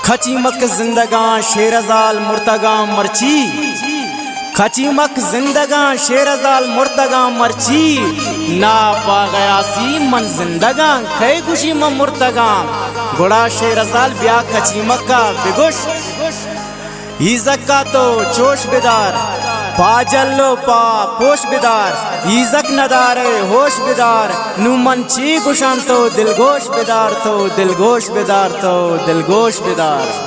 खचीमक जिंदगां शेरजाल मुर्तगा मर्ची, खचीमक जिंदगां शेरजाल मुर्तगा मर्ची, ना पा गया सी मन जिंदगां खे खुशी म मुर्तगा घोड़ा शेरजाल ब्या खचीमक का बेगुश ईजक का तो जोश बेदार पा जल्लो पा पोश बेदार ईजक नदारे होश बेदार नुमन ची गुशान तो दिलगोश बेदार तो दिलगोश बेदार तो दिलगोश बेदार।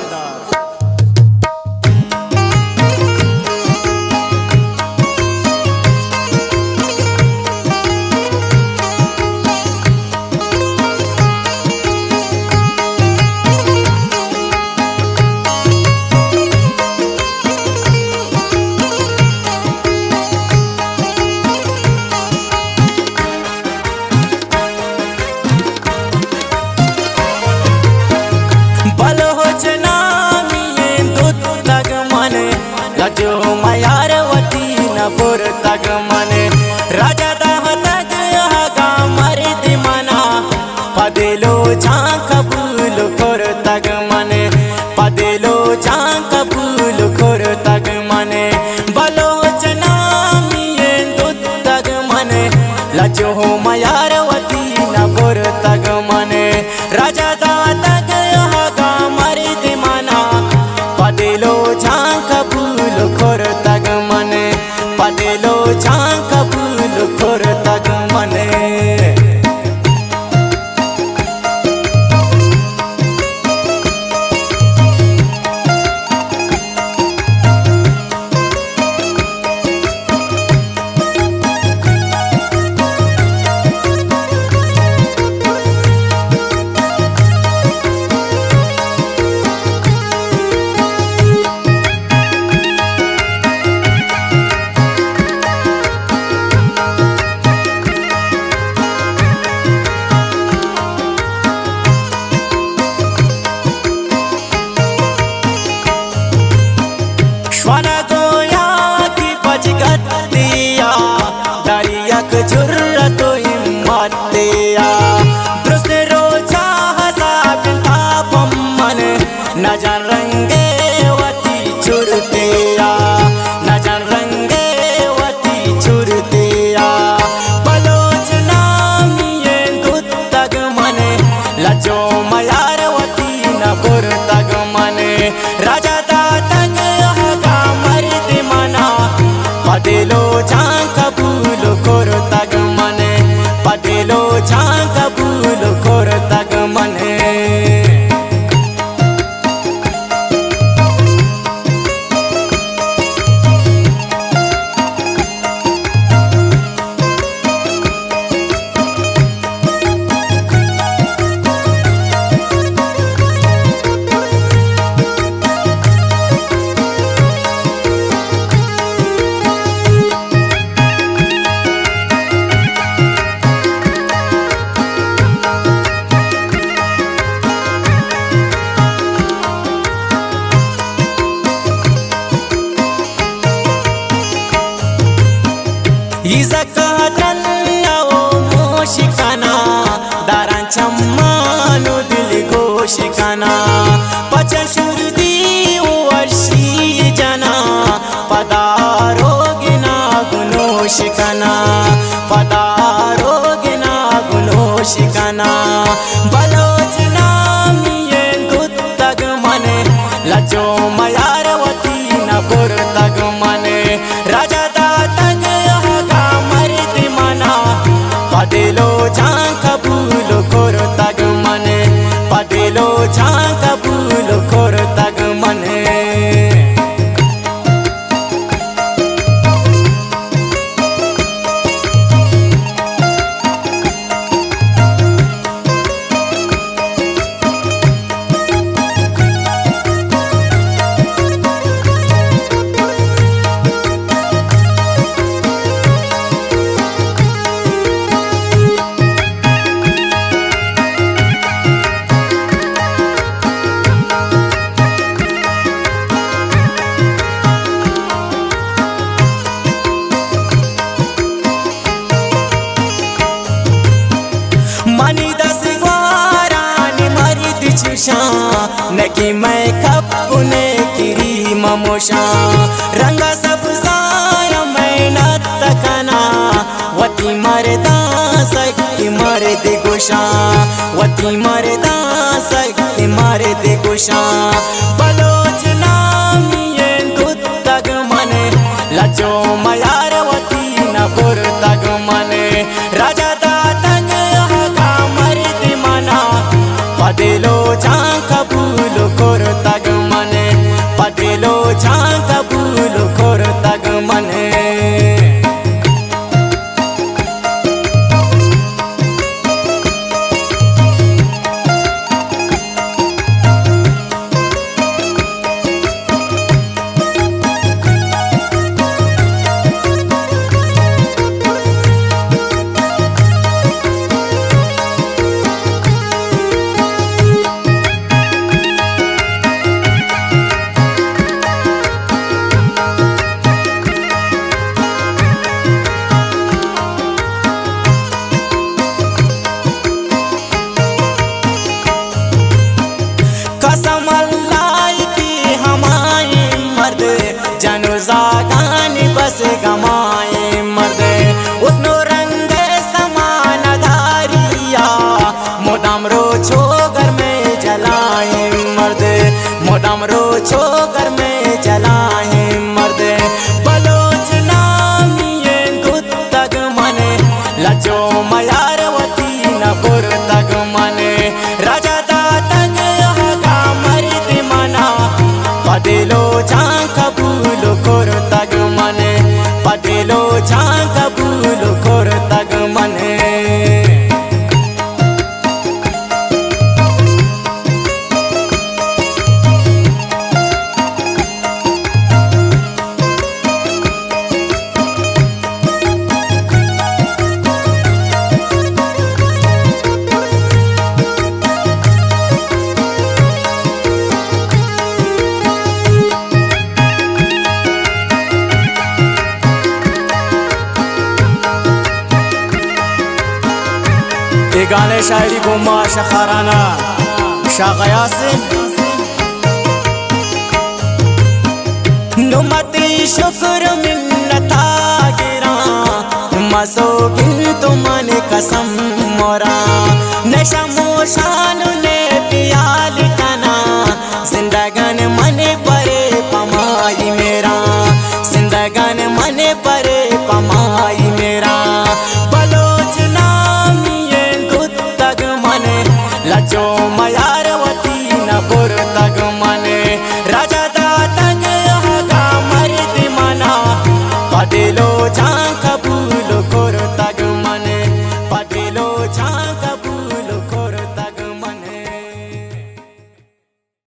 जो मयारवती नपुर तग मने राजा दाह तग हगा मरी दिमना पदेलो झां कबूल खोर तग मने पदेलो झां कबूल खोर तग मने बलोचना मिये दुत तग मने लजो मयारवती नपुर तग मने राजा दाह तग हगा मरी दिमना पदेलो झां खोर तग मने पदेलो झां कबूल खोर तग मने। जुर्रतो हिम्मतिया दुरुस्त रोजा हसाब तापम मन न जान रंगे वती छुड़तिया न जान रंगे वती छुड़तिया बलोचना मिये दुत तग मने लजो मयारवती न पुर तग मने राजा दा तग हगा मर्द मना पदेलो झां कबूल खोर तग मने पदेलो झां कबूल खोर तग मने। शिकाना दारांचम्मानु दिल गोशिकाना पचशुर्दी वर्षी जना पदारोगिना गुनो शिकाना पदारोगिना गुनो शिकाना बलोचना मिये दुत तग मने लजो मयारवती नपुर तग मने राजा दा तग हगा मर्द मना पदेलो झां कबूल खोर तग मने पदेलो झां कबूल खोर तग मने। मनी दस ग्वारानी मरी दिचुशा नकी मैं गोशा रंगा सब साया मेहनत तकना वती मरदा सकती मर्द गोशा वती मरदा सकती मर्द गोशा बलोच नामिये गुत्तग मने लजो मयार वती न बुरतग मने राजा दातग हगा मर्द मना पदेलो जां कबूल कोर तग मने पदेलो जां कबूल कोर तग मने कसम अल्लाह की हमारे मर्द जनु जागान बस गमाए मर्द उसनो रंग समान धारिया मोदम रो छोगर में जलाए मर्द मोदम रो छोगर में जलाए मर्द बलोच नामिये गुत्तग मने लजो मयारवती न बुरतग मने राजा पदेलो जां कबूल कोर तग मने पदेलो जां कबूल कोर तग मने ये गाने शायरी गुम्मा शखाराना शाह यासिन नुमती शुक्र मिन्नता गिरा मसो बिन तुमन कसम मोरा नशमो शान ने पियाल कना जिंदगन मने परे पमाई मेरा जिंदगन मने परे पमाई मेरा बलोच नामिये गुत्तग मने लजो मयार